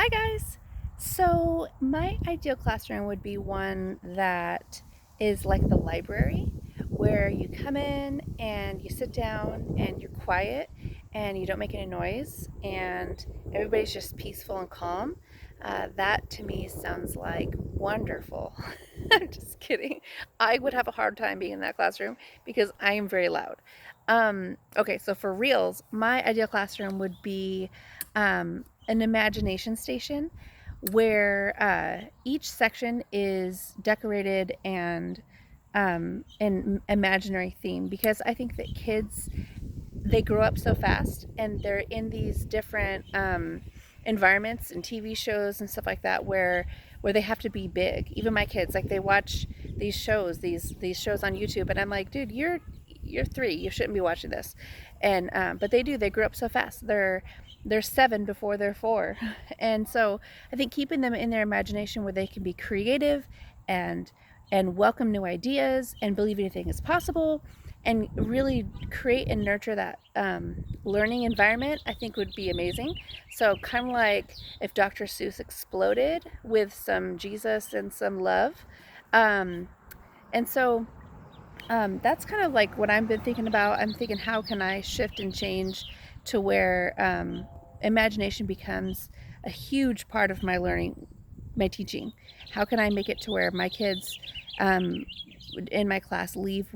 Hi guys! So my ideal classroom would be one that is like the library where you come in and you sit down and you're quiet and you don't make any noise and everybody's just peaceful and calm. That to me sounds like wonderful. I'm just kidding. I would have a hard time being in that classroom because I am very loud. Okay, so for reals, my ideal classroom would be an imagination station where each section is decorated and an imaginary theme, because I think that kids, they grow up so fast and they're in these different environments and TV shows and stuff like that where they have to be big. Even my kids, like, they watch these shows on YouTube, and I'm like, dude, you're 3, you shouldn't be watching this. And but they do. They grew up so fast. They're 7 before they're 4, and so I think keeping them in their imagination where they can be creative and welcome new ideas and believe anything is possible and really create and nurture that learning environment, I think would be amazing. So kind of like if Dr. Seuss exploded with some Jesus and some love. Um, and so that's kind of like what I've been thinking about. I'm thinking, how can I shift and change to where imagination becomes a huge part of my learning, my teaching? How can I make it to where my kids um, in my class leave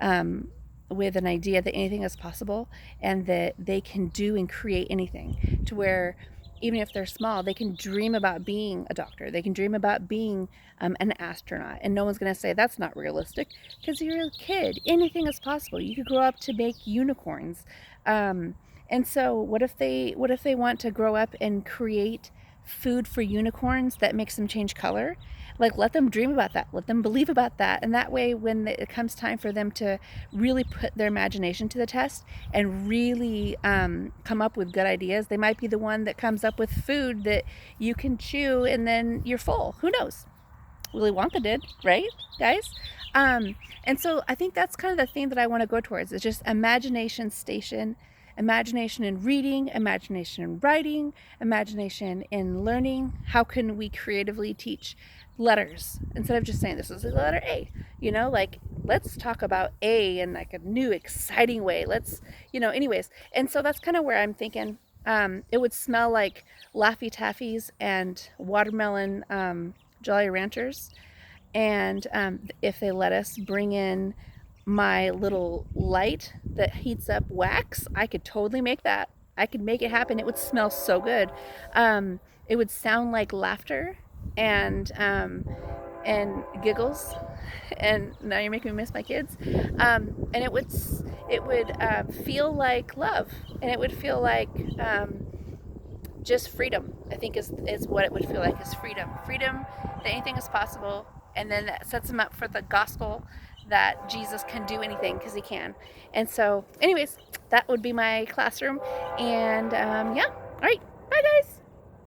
um, with an idea that anything is possible and that they can do and create anything, to where even if they're small, they can dream about being a doctor. They can dream about being an astronaut, and no one's going to say that's not realistic because you're a kid. Anything is possible. You could grow up to make unicorns. Um, and so, what if they want to grow up and create food for unicorns that makes them change color? Like, let them dream about that. Let them believe about that. And that way, when it comes time for them to really put their imagination to the test and really come up with good ideas, they might be the one that comes up with food that you can chew and then you're full. Who knows? Willy Wonka did, right, guys? And so I think that's kind of the theme that I want to go towards. It's just imagination station, imagination in reading, imagination in writing, imagination in learning. How can we creatively teach letters instead of just saying this is the letter A? Like, let's talk about A in like a new, exciting way. Anyways. And so that's kind of where I'm thinking. It would smell like Laffy Taffies and watermelon Jolly Ranchers. And if they let us bring in my little light that heats up wax, I could totally make that. I could make it happen. It would smell so good. It would sound like laughter and giggles. And now you're making me miss my kids. And it would feel like love, and it would feel like just freedom. I think is what it would feel like, is freedom, that anything is possible. And then that sets them up for the gospel that Jesus can do anything, because he can. And so anyways, that would be my classroom. And yeah, all right, bye guys.